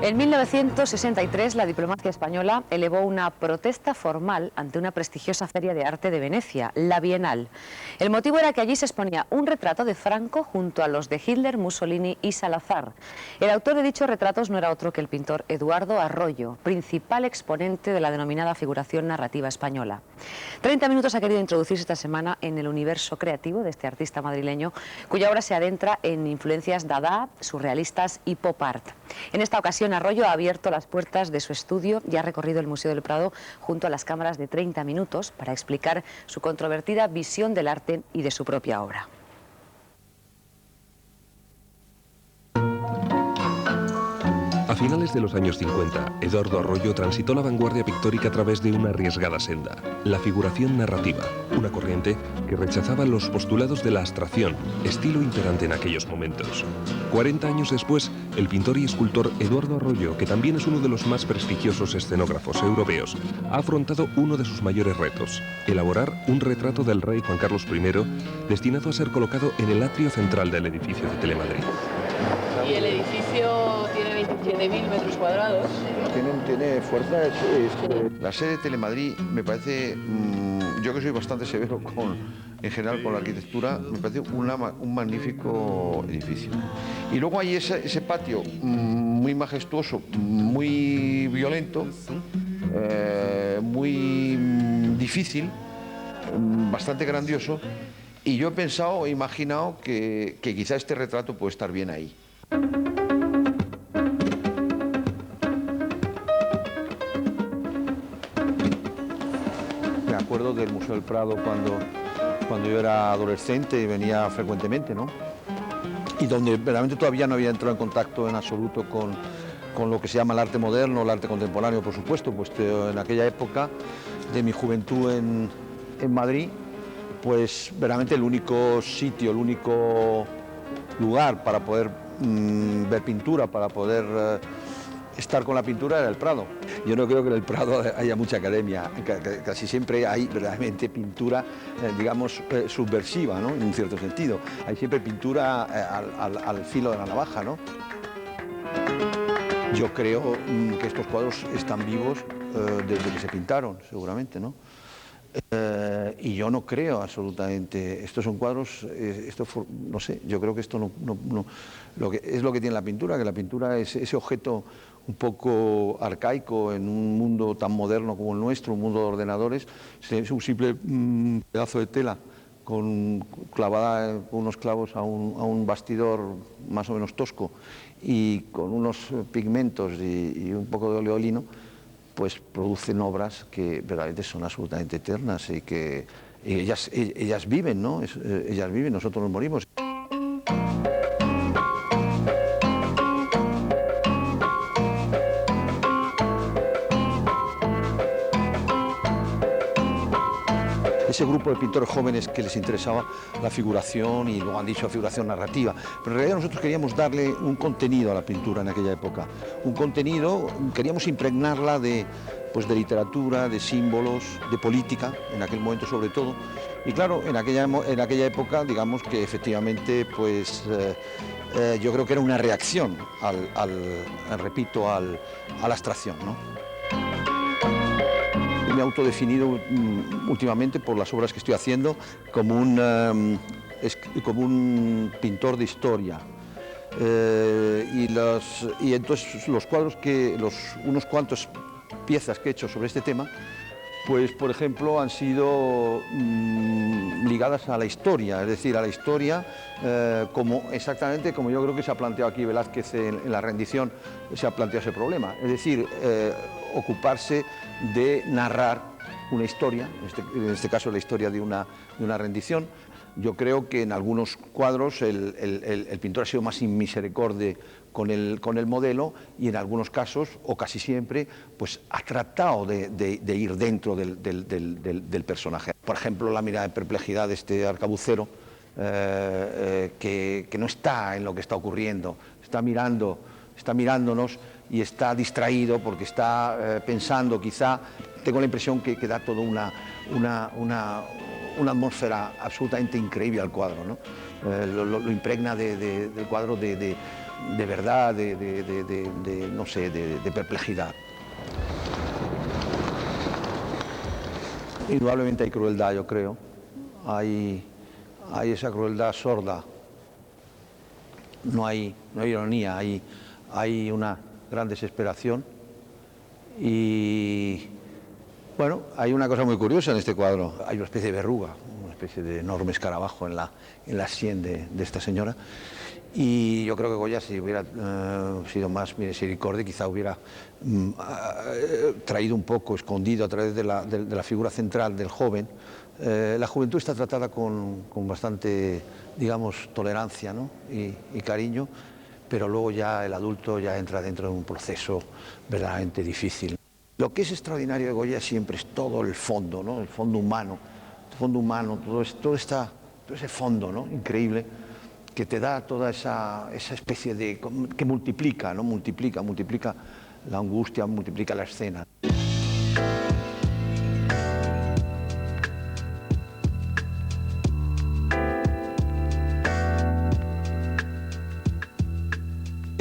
En 1963, la diplomacia española elevó una protesta formal ante una prestigiosa feria de arte de Venecia, la Bienal. El motivo era que allí se exponía un retrato de Franco junto a los de Hitler, Mussolini y Salazar. El autor de dichos retratos no era otro que el pintor Eduardo Arroyo, principal exponente de la denominada figuración narrativa española. 30 Minutos ha querido introducirse esta semana en el universo creativo de este artista madrileño, cuya obra se adentra en influencias dada, surrealistas y pop art. En esta ocasión, Arroyo ha abierto las puertas de su estudio y ha recorrido el Museo del Prado junto a las cámaras de 30 Minutos para explicar su controvertida visión del arte y de su propia obra. A finales de los años 50, Eduardo Arroyo transitó la vanguardia pictórica a través de una arriesgada senda, la figuración narrativa, una corriente que rechazaba los postulados de la abstracción, estilo imperante en aquellos momentos. 40 años después, el pintor y escultor Eduardo Arroyo, que también es uno de los más prestigiosos escenógrafos europeos, ha afrontado uno de sus mayores retos: elaborar un retrato del rey Juan Carlos I, destinado a ser colocado en el atrio central del edificio de Telemadrid. Y el edificio tiene 27.000 metros cuadrados. Tiene fuerza. La sede de Telemadrid me parece, yo que soy bastante severo en general con la arquitectura, me parece un magnífico edificio. Y luego hay ese patio muy majestuoso, muy violento, muy difícil, bastante grandioso. Y yo he pensado, he imaginado que quizá este retrato puede estar bien ahí. Me acuerdo del Museo del Prado cuando yo era adolescente y venía frecuentemente, ¿no? Y donde verdaderamente todavía no había entrado en contacto en absoluto con lo que se llama el arte moderno, el arte contemporáneo, por supuesto, pues en aquella época de mi juventud en Madrid, pues verdaderamente el único sitio, el único lugar para poder ver pintura, para poder estar con la pintura era el Prado. Yo no creo que en el Prado haya mucha academia, casi siempre hay verdaderamente pintura, digamos, subversiva, ¿no? En un cierto sentido. Hay siempre pintura al filo de la navaja, ¿no? Yo creo que estos cuadros están vivos desde que se pintaron, seguramente, ¿no? Y yo no creo absolutamente, estos son cuadros, no sé, yo creo que esto es lo que tiene la pintura, que la pintura es ese objeto un poco arcaico en un mundo tan moderno como el nuestro, un mundo de ordenadores. Es un simple pedazo de tela clavada con unos clavos a un bastidor más o menos tosco y con unos pigmentos y un poco de oleolino, pues producen obras que verdaderamente son absolutamente eternas y que ellas viven, ¿no? Ellas viven, nosotros nos morimos. Ese grupo de pintores jóvenes que les interesaba la figuración y luego han dicho figuración narrativa, pero en realidad nosotros queríamos darle un contenido a la pintura en aquella época, un contenido, queríamos impregnarla de literatura, de símbolos, de política, en aquel momento sobre todo, y claro, en aquella época, digamos que efectivamente, pues yo creo que era una reacción repito, a la abstracción, ¿no? Me he autodefinido últimamente por las obras que estoy haciendo como un pintor de historia. Y entonces los cuadros unos cuantos piezas que he hecho sobre este tema, pues por ejemplo han sido ligadas a la historia, es decir, a la historia exactamente como yo creo que se ha planteado aquí Velázquez en la rendición, se ha planteado ese problema, es decir, ocuparse de narrar una historia, en este caso la historia de una rendición. Yo creo que en algunos cuadros el pintor ha sido más inmisericorde con el modelo y en algunos casos, o casi siempre, pues ha tratado de ir dentro del personaje. Por ejemplo, la mirada de perplejidad de este arcabucero, que no está en lo que está ocurriendo, está mirándonos y está distraído porque está pensando, quizá. Tengo la impresión que da toda una atmósfera absolutamente increíble al cuadro, ¿no? Lo impregna del cuadro de de verdad, no sé, de perplejidad. Indudablemente hay crueldad, yo creo. Hay esa crueldad sorda. No hay ironía, hay una gran desesperación. Y bueno, hay una cosa muy curiosa en este cuadro. Hay una especie de verruga, una especie de enorme escarabajo en la sien de esta señora. Y yo creo que Goya, si hubiera sido más misericorde, quizá hubiera traído un poco, escondido a través de la figura central del joven. La juventud está tratada con bastante, digamos, tolerancia, ¿no? y cariño, pero luego ya el adulto ya entra dentro de un proceso verdaderamente difícil. Lo que es extraordinario de Goya siempre es todo el fondo, ¿no? El fondo humano, todo ese fondo, ¿no? Increíble, que te da toda esa especie de... que multiplica, ¿no? Multiplica la angustia, multiplica la escena.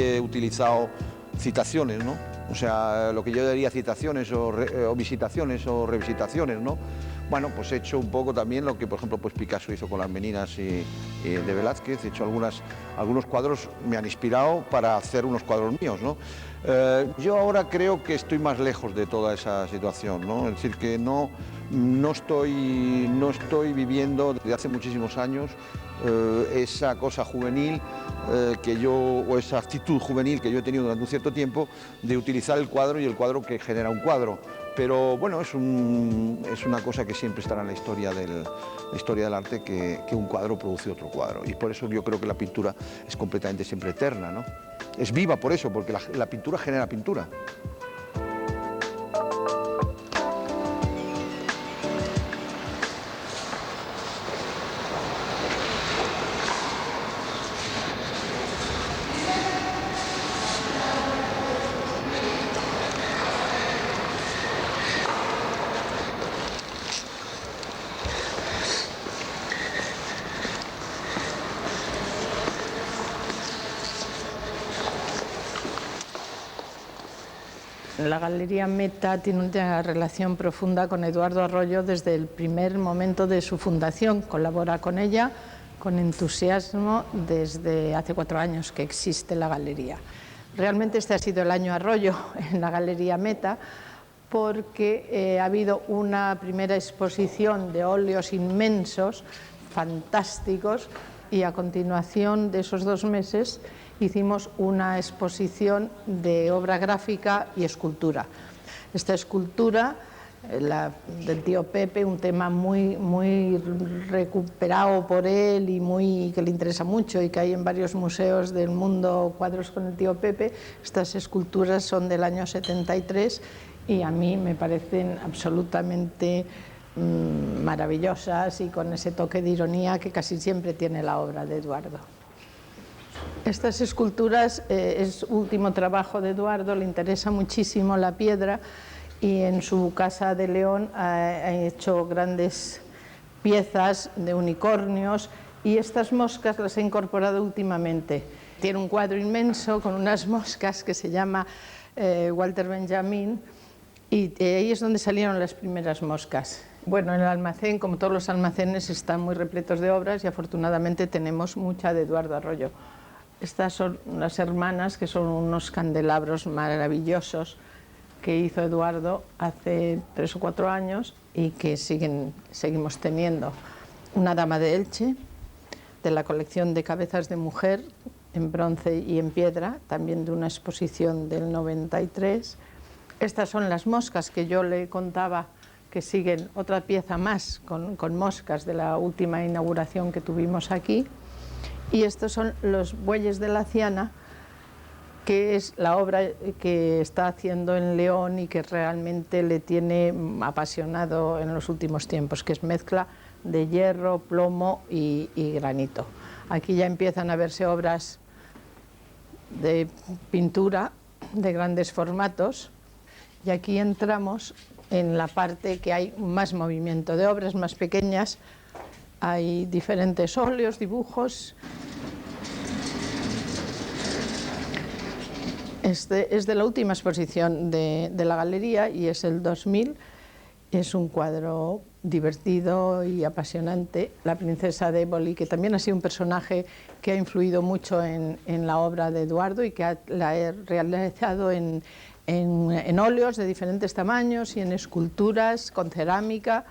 He utilizado citaciones, ¿no? O sea, lo que yo diría citaciones o visitaciones o revisitaciones, ¿no? Bueno, pues he hecho un poco también lo que, por ejemplo, pues Picasso hizo con las Meninas de Velázquez. He hecho algunos cuadros, me han inspirado para hacer unos cuadros míos, ¿no? Yo ahora creo que estoy más lejos de toda esa situación, ¿no? Es decir, que no estoy viviendo desde hace muchísimos años esa cosa juvenil o esa actitud juvenil que yo he tenido durante un cierto tiempo de utilizar el cuadro y el cuadro que genera un cuadro. Pero bueno, es una cosa que siempre estará en la historia del arte, que un cuadro produce otro cuadro. Y por eso yo creo que la pintura es completamente siempre eterna, ¿no? Es viva por eso, porque la pintura genera pintura. La Galería Meta tiene una relación profunda con Eduardo Arroyo desde el primer momento de su fundación. Colabora con ella con entusiasmo desde hace 4 años que existe la galería. Realmente este ha sido el año Arroyo en la Galería Meta, porque ha habido una primera exposición de óleos inmensos, fantásticos, y a continuación de esos 2 meses hicimos una exposición de obra gráfica y escultura. Esta escultura, la del tío Pepe, un tema muy recuperado por él y que le interesa mucho y que hay en varios museos del mundo, cuadros con el tío Pepe. Estas esculturas son del año 73 y a mí me parecen absolutamente maravillosas y con ese toque de ironía que casi siempre tiene la obra de Eduardo. Estas esculturas es último trabajo de Eduardo, le interesa muchísimo la piedra y en su casa de León ha hecho grandes piezas de unicornios y estas moscas las ha incorporado últimamente. Tiene un cuadro inmenso con unas moscas que se llama Walter Benjamin y ahí es donde salieron las primeras moscas. Bueno, en el almacén, como todos los almacenes, están muy repletos de obras y afortunadamente tenemos mucha de Eduardo Arroyo. Estas son las hermanas, que son unos candelabros maravillosos que hizo Eduardo hace 3 o 4 años y que seguimos teniendo. Una dama de Elche, de la colección de cabezas de mujer, en bronce y en piedra, también de una exposición del 93. Estas son las moscas que yo le contaba, que siguen otra pieza más con moscas de la última inauguración que tuvimos aquí. Y estos son los bueyes de la Ciana, que es la obra que está haciendo en León y que realmente le tiene apasionado en los últimos tiempos, que es mezcla de hierro, plomo y granito. Aquí ya empiezan a verse obras de pintura de grandes formatos y aquí entramos en la parte que hay más movimiento de obras más pequeñas. Hay diferentes óleos, dibujos. Este es de la última exposición de la galería y es el 2000. Es un cuadro divertido y apasionante. La princesa de Éboli, que también ha sido un personaje que ha influido mucho en la obra de Eduardo y que la he realizado en óleos de diferentes tamaños y en esculturas con cerámica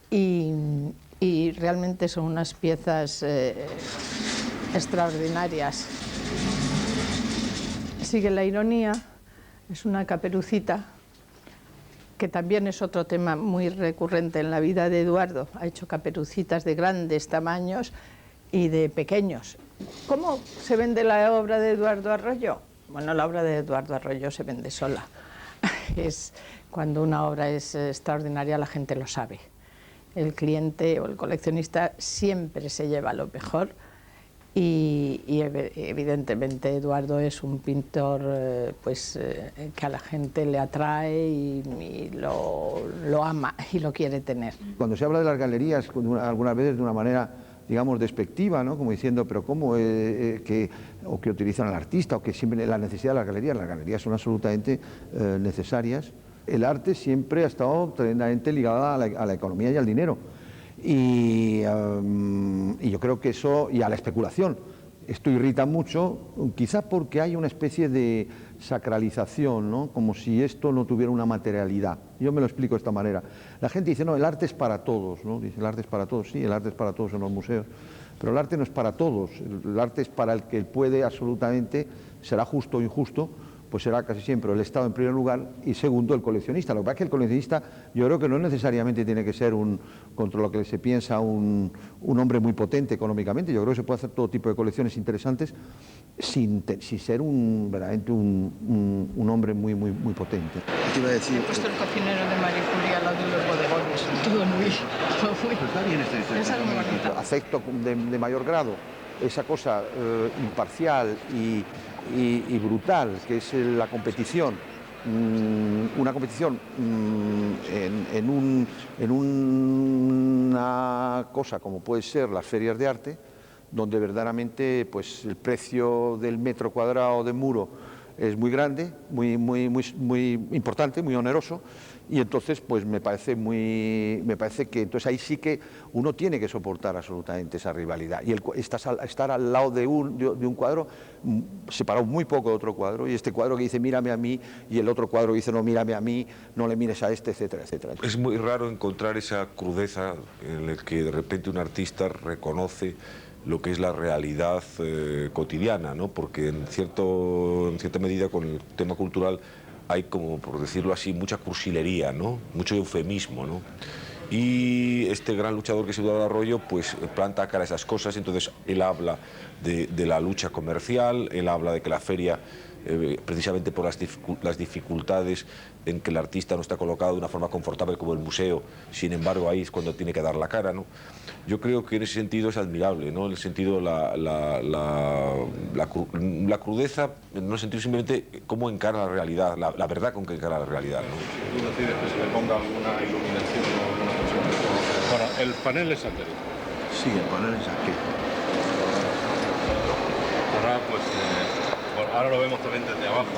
y realmente son unas piezas extraordinarias. Sigue la ironía, es una caperucita que también es otro tema muy recurrente en la vida de Eduardo. Ha hecho caperucitas de grandes tamaños y de pequeños. ¿Cómo se vende la obra de Eduardo Arroyo? Bueno, la obra de Eduardo Arroyo se vende sola. Cuando una obra es extraordinaria, la gente lo sabe. El cliente o el coleccionista siempre se lleva lo mejor y evidentemente Eduardo es un pintor que a la gente le atrae y lo ama y lo quiere tener. Cuando se habla de las galerías, algunas veces de una manera, digamos, despectiva, ¿no? Como diciendo, pero ¿cómo? Que utilizan al artista, o que siempre la necesidad de las galerías son absolutamente necesarias. El arte siempre ha estado tremendamente ligado a la economía y al dinero. Y yo creo que eso, y a la especulación, esto irrita mucho, quizá porque hay una especie de sacralización, ¿no? Como si esto no tuviera una materialidad. Yo me lo explico de esta manera. La gente dice, no, el arte es para todos, ¿no? Dice, el arte es para todos, sí, el arte es para todos en los museos, pero el arte no es para todos, el arte es para el que puede absolutamente, será justo o injusto, pues será casi siempre el Estado en primer lugar y segundo el coleccionista. Lo que pasa es que el coleccionista yo creo que no necesariamente tiene que ser contra lo que se piensa un hombre muy potente económicamente. Yo creo que se puede hacer todo tipo de colecciones interesantes sin ser verdaderamente un hombre muy potente. Te iba a decir, he puesto el cocinero de María Curie al lado de los bodegones, todo muy... Está bien esta historia. Es algo bonito. Acepto de mayor grado esa cosa imparcial y brutal que es la competición, una competición en una cosa como puede ser las ferias de arte, donde verdaderamente pues, el precio del metro cuadrado de muro es muy grande, muy importante, muy oneroso, y entonces pues me parece que entonces ahí sí que uno tiene que soportar absolutamente esa rivalidad, y estar al lado de un cuadro separado muy poco de otro cuadro, y este cuadro que dice mírame a mí, y el otro cuadro que dice no, mírame a mí, no le mires a este, etcétera, etcétera. Es muy raro encontrar esa crudeza en la que de repente un artista reconoce lo que es la realidad cotidiana, ¿no? Porque en cierta medida con el tema cultural hay, como por decirlo así, mucha cursilería, ¿no? Mucho eufemismo, ¿no? Y este gran luchador que es Eduardo Arroyo pues planta cara a esas cosas. Entonces él habla de la lucha comercial, él habla de que la feria, precisamente por las dificultades en que el artista no está colocado de una forma confortable como el museo, sin embargo ahí es cuando tiene que dar la cara, ¿no? Yo creo que en ese sentido es admirable, ¿no? En el sentido, la crudeza, en el sentido simplemente cómo encara la realidad, la verdad con que encara la realidad, ¿no? ¿Tú decides que se le ponga alguna iluminación o alguna cosa? Bueno, el panel es aquel. Sí, el panel es aquel. Ahora, pues, bueno, ahora lo vemos también desde abajo,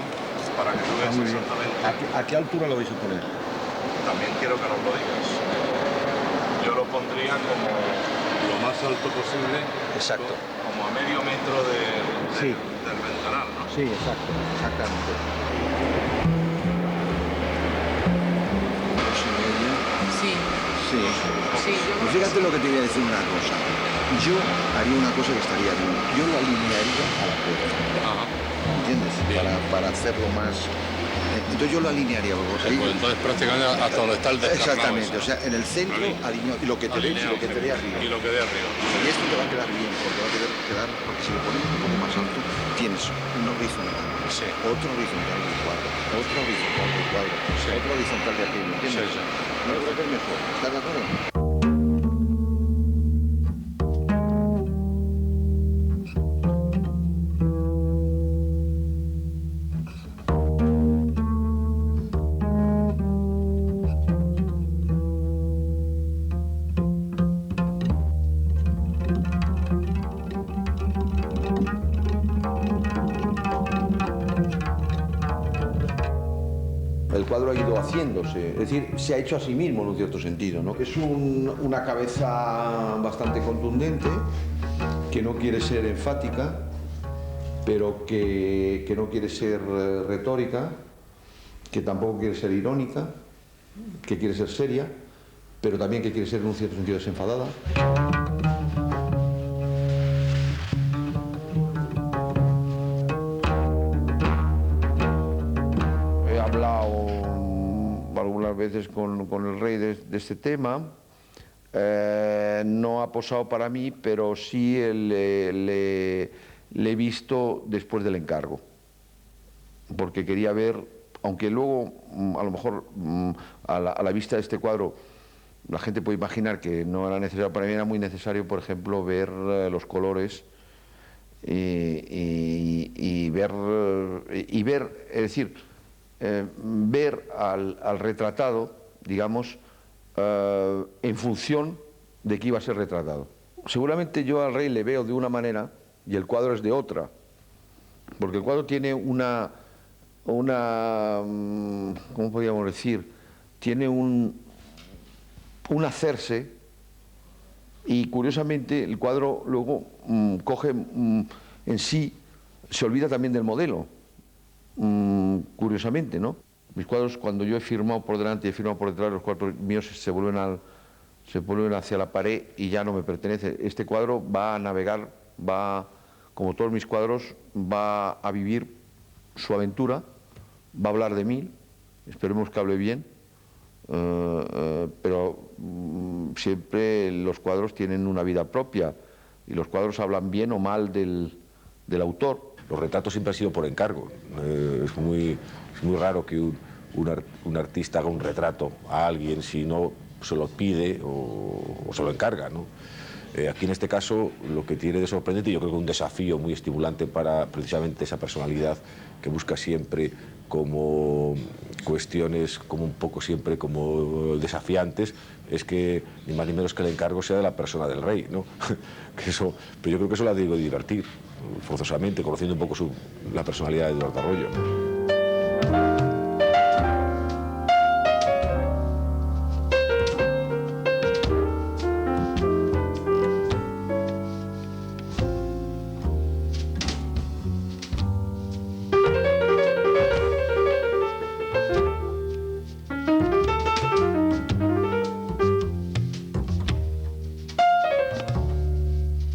para que tú veas exactamente. ¿A qué altura lo vais a poner? También quiero que nos lo digas. Yo lo pondría como lo más alto posible. Exacto. Como a medio metro Sí. del ventanal, ¿no? Sí, exactamente. Sí. Sí. Sí, yo Pues fíjate lo que te voy a decir una cosa. Yo haría una cosa que estaría bien. Yo lo alinearía a la puerta. Ajá. ¿Entiendes? Para hacerlo más... Entonces yo lo alinearía. Pues entonces prácticamente hasta donde está el descarnado. Exactamente, o sea, en el centro alineado, y lo que te dé arriba. Y lo que dé arriba. Y esto te va a quedar bien, porque va a quedar, porque si lo pones un poco más alto, tienes un horizontal, Sí. otro horizontal del cuadro, otro horizontal del cuadro, Sí. otro horizontal de aquello, ¿entiendes? Sí, sí. No creo que es mejor, ¿estás de acuerdo? el cuadro ha ido haciéndose, es decir, se ha hecho a sí mismo en un cierto sentido, ¿no? Es una cabeza bastante contundente, que no quiere ser enfática, pero que no quiere ser retórica, que tampoco quiere ser irónica, que quiere ser seria, pero también que quiere ser en un cierto sentido desenfadada. He hablado algunas veces con el rey de este tema. No ha posado para mí, pero sí le he visto después del encargo, porque quería ver, aunque luego a lo mejor a la vista de este cuadro la gente puede imaginar que no era necesario, para mí era muy necesario, por ejemplo, ver los colores y ver, es decir, ver al retratado, digamos, en función de qué iba a ser retratado. Seguramente yo al rey le veo de una manera y el cuadro es de otra, porque el cuadro tiene una ¿cómo podríamos decir? Tiene un hacerse, y curiosamente el cuadro luego coge en sí, se olvida también del modelo, curiosamente, ¿no? Mis cuadros, cuando yo he firmado por delante y he firmado por detrás, los cuadros míos se vuelven hacia la pared y ya no me pertenece. Este cuadro va a navegar, como todos mis cuadros, va a vivir su aventura, va a hablar de mí, esperemos que hable bien, pero siempre los cuadros tienen una vida propia y los cuadros hablan bien o mal del autor. Los retratos siempre han sido por encargo. Es muy raro que un artista haga un retrato a alguien si no se lo pide o se lo encarga, ¿no? Aquí en este caso lo que tiene de sorprendente, y yo creo que un desafío muy estimulante para precisamente esa personalidad que busca siempre como cuestiones como un poco siempre como desafiantes, es que ni más ni menos que el encargo sea de la persona del rey, ¿no? Pero yo creo que eso la digo de divertir, forzosamente, conociendo un poco la personalidad de Eduardo Arroyo, ¿no?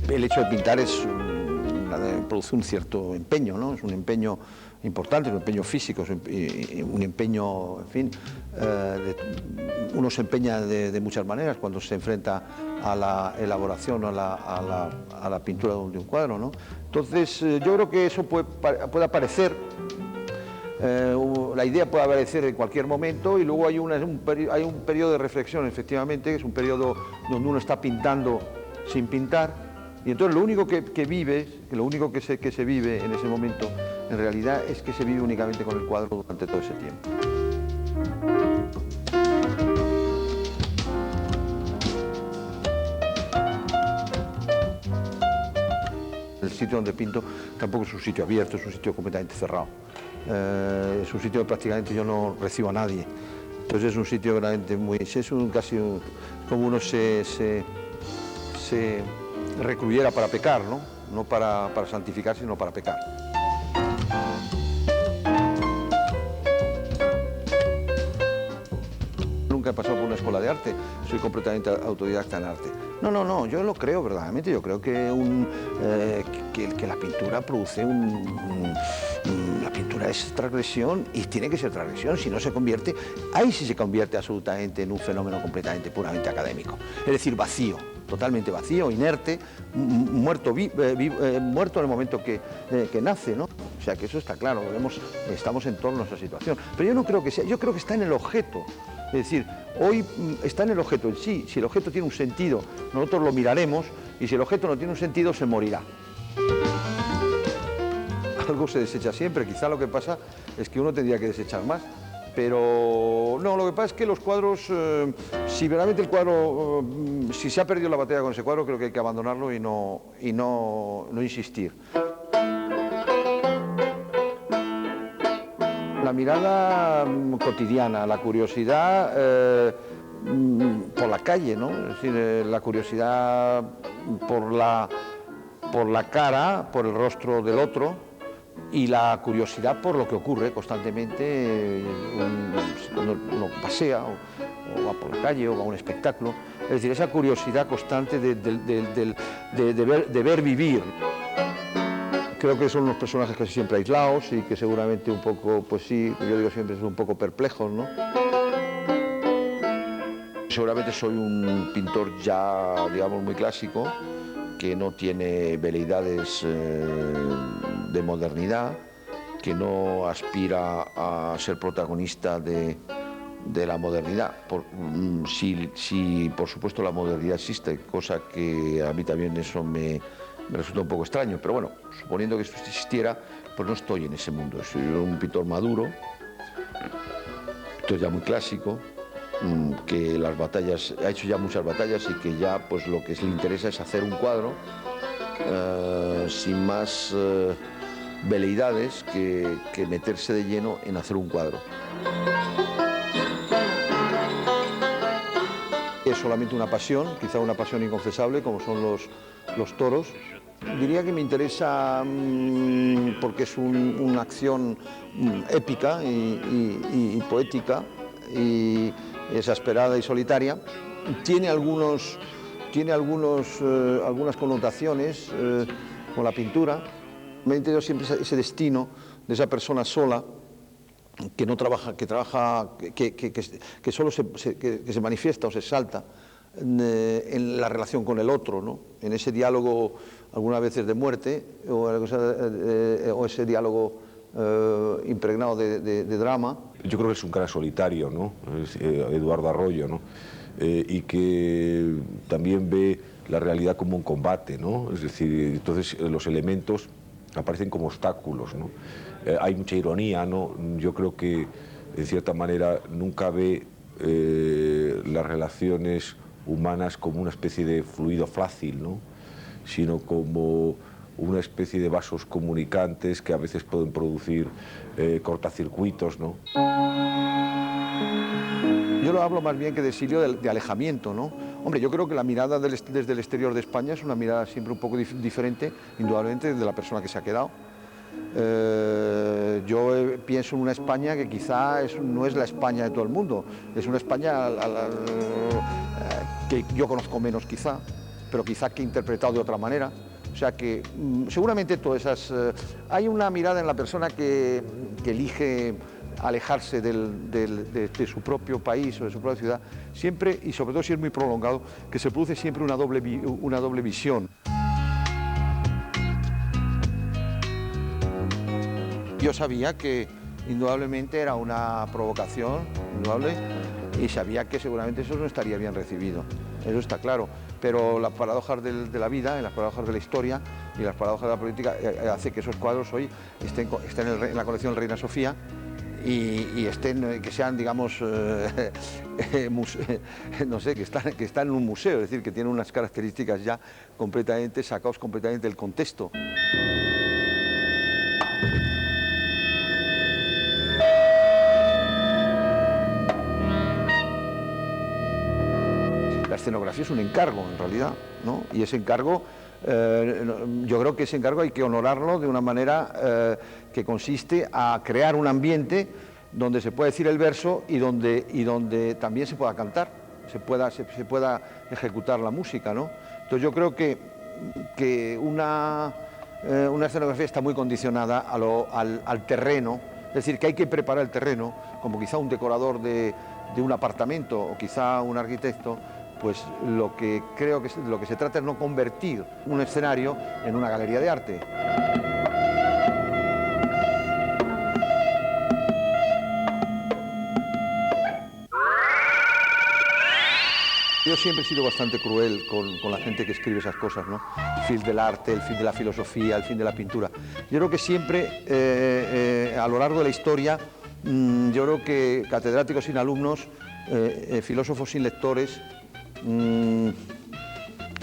El hecho de pintar produce un cierto empeño, ¿no? Es un empeño importante, un empeño físico, un empeño, en fin, uno se empeña de muchas maneras cuando se enfrenta a la elaboración o a la pintura de un cuadro, ¿no? Entonces, yo creo que eso puede aparecer, la idea puede aparecer en cualquier momento, y luego hay un periodo de reflexión, efectivamente, que es un periodo donde uno está pintando sin pintar. Y entonces lo único que vives, lo único que se vive en ese momento, en realidad es que se vive únicamente con el cuadro durante todo ese tiempo. El sitio donde pinto tampoco es un sitio abierto, es un sitio completamente cerrado. Es un sitio que prácticamente yo no recibo a nadie. Entonces es un sitio realmente casi como uno se recluyera para pecar, ¿no? No para santificar, sino para pecar. Nunca he pasado por una escuela de arte, soy completamente autodidacta en arte. No, yo lo creo verdaderamente, yo creo que la pintura produce la pintura es transgresión y tiene que ser transgresión, si no se convierte, ahí sí se convierte absolutamente en un fenómeno completamente, puramente académico, es decir, vacío. Totalmente vacío, inerte, muerto en el momento que nace, ¿no? O sea que eso está claro, estamos en torno a esa situación. Pero yo no creo que sea, yo creo que está en el objeto. Es decir, hoy está en el objeto en sí. Si el objeto tiene un sentido, nosotros lo miraremos, y si el objeto no tiene un sentido, se morirá. Algo se desecha siempre, quizá lo que pasa es que uno tendría que desechar más. Pero no, lo que pasa es que los cuadros, si verdaderamente el cuadro, si se ha perdido la batalla con ese cuadro, creo que hay que abandonarlo y no insistir. La mirada cotidiana, la curiosidad por la calle, ¿no? Es decir, la curiosidad por la cara, por el rostro del otro, y la curiosidad por lo que ocurre constantemente cuando uno pasea o va por la calle o va a un espectáculo. Es decir, esa curiosidad constante de ver vivir. Creo que son unos personajes casi siempre aislados y que seguramente un poco, pues sí, yo digo siempre, son un poco perplejos, ¿no? Seguramente soy un pintor ya, digamos, muy clásico, que no tiene veleidades de modernidad, que no aspira a ser protagonista de la modernidad. Si por supuesto la modernidad existe, cosa que a mí también eso me resulta un poco extraño, pero bueno, suponiendo que esto existiera, pues no estoy en ese mundo. Soy un pintor maduro, pintor ya muy clásico, que las batallas, ha hecho ya muchas batallas y que ya pues lo que le interesa es hacer un cuadro sin más veleidades que meterse de lleno en hacer un cuadro. Es solamente una pasión, quizá una pasión inconfesable, como son los toros. Diría que me interesa porque es una acción épica y poética y exasperada y solitaria. Tiene algunas connotaciones con la pintura. Me ha interesado siempre ese destino de esa persona sola que no trabaja, que solo se manifiesta o se exalta en la relación con el otro, ¿no? En ese diálogo algunas veces de muerte o ese diálogo impregnado de drama. Yo creo que es un cara solitario, ¿no? Es, Eduardo Arroyo, ¿no? Y que también ve la realidad como un combate, ¿no? Es decir, entonces los elementos aparecen como obstáculos, ¿no? Hay mucha ironía, ¿no? Yo creo que, en cierta manera, nunca ve las relaciones humanas como una especie de fluido flácil, ¿no? Sino como una especie de vasos comunicantes que a veces pueden producir cortacircuitos, ¿no? Yo lo hablo más bien que de exilio, de alejamiento, ¿no? Hombre, yo creo que la mirada desde el exterior de España es una mirada siempre un poco diferente, indudablemente, de la persona que se ha quedado. Yo pienso en una España que quizá no es la España de todo el mundo, es una España que yo conozco menos quizá, pero quizá que he interpretado de otra manera. O sea que seguramente todas esas... hay una mirada en la persona que elige alejarse de su propio país o de su propia ciudad, siempre, y sobre todo si es muy prolongado, que se produce siempre una doble visión. Yo sabía que indudablemente era una provocación, indudable, y sabía que seguramente eso no estaría bien recibido, eso está claro. Pero las paradojas de la vida, las paradojas de la historia y las paradojas de la política hace que esos cuadros hoy estén en la colección Reina Sofía y que sean, digamos, no sé, que están en un museo, es decir, que tienen unas características ya completamente sacados completamente del contexto. La escenografía es un encargo, en realidad, ¿no? Y ese encargo, yo creo que ese encargo hay que honorarlo de una manera que consiste a crear un ambiente donde se pueda decir el verso y donde también se pueda cantar, se pueda ejecutar la música, ¿no? Entonces yo creo que una escenografía está muy condicionada al terreno, es decir, que hay que preparar el terreno, como quizá un decorador de un apartamento o quizá un arquitecto. Pues lo que creo que lo que se trata es no convertir un escenario en una galería de arte. Yo siempre he sido bastante cruel con la gente que escribe esas cosas, ¿no? El fin del arte, el fin de la filosofía, el fin de la pintura. Yo creo que siempre, a lo largo de la historia, yo creo que catedráticos sin alumnos, filósofos sin lectores,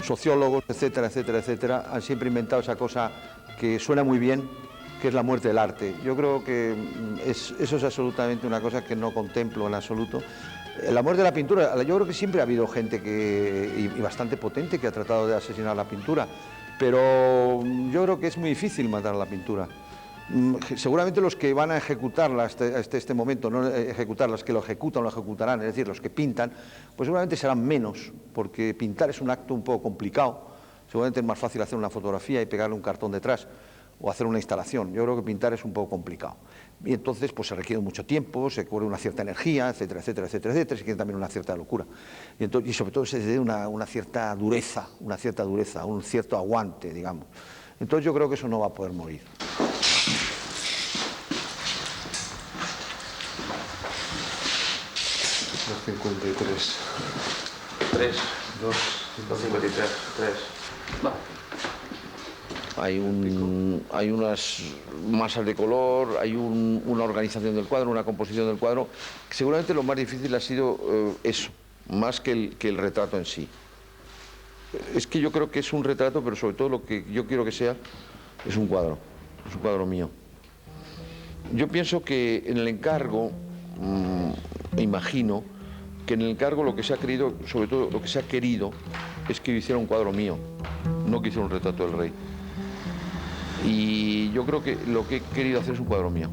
sociólogos, etcétera, etcétera, etcétera, han siempre inventado esa cosa que suena muy bien, que es la muerte del arte. Yo creo que eso es absolutamente una cosa que no contemplo en absoluto. La muerte de la pintura, yo creo que siempre ha habido gente y bastante potente que ha tratado de asesinar la pintura, pero yo creo que es muy difícil matar a la pintura. Seguramente los que van a ejecutarla hasta este momento, no ejecutarlas, que lo ejecutan, lo ejecutarán, es decir, los que pintan, pues seguramente serán menos, porque pintar es un acto un poco complicado. Seguramente es más fácil hacer una fotografía y pegarle un cartón detrás o hacer una instalación. Yo creo que pintar es un poco complicado. Y entonces pues se requiere mucho tiempo, se requiere una cierta energía, etcétera, etcétera, etcétera, etcétera, se requiere también una cierta locura. Y sobre todo se requiere una cierta dureza, un cierto aguante, digamos. Entonces yo creo que eso no va a poder morir. Los 53. 3, 2, 153, 3. Vale. Hay unas masas de color, hay una organización del cuadro, una composición del cuadro. Seguramente lo más difícil ha sido eso, más que el retrato en sí. Es que yo creo que es un retrato, pero sobre todo lo que yo quiero que sea es un cuadro mío. Yo pienso que en el encargo, imagino que en el encargo lo que se ha querido, sobre todo lo que se ha querido, es que yo hiciera un cuadro mío, no que hiciera un retrato del rey. Y yo creo que lo que he querido hacer es un cuadro mío.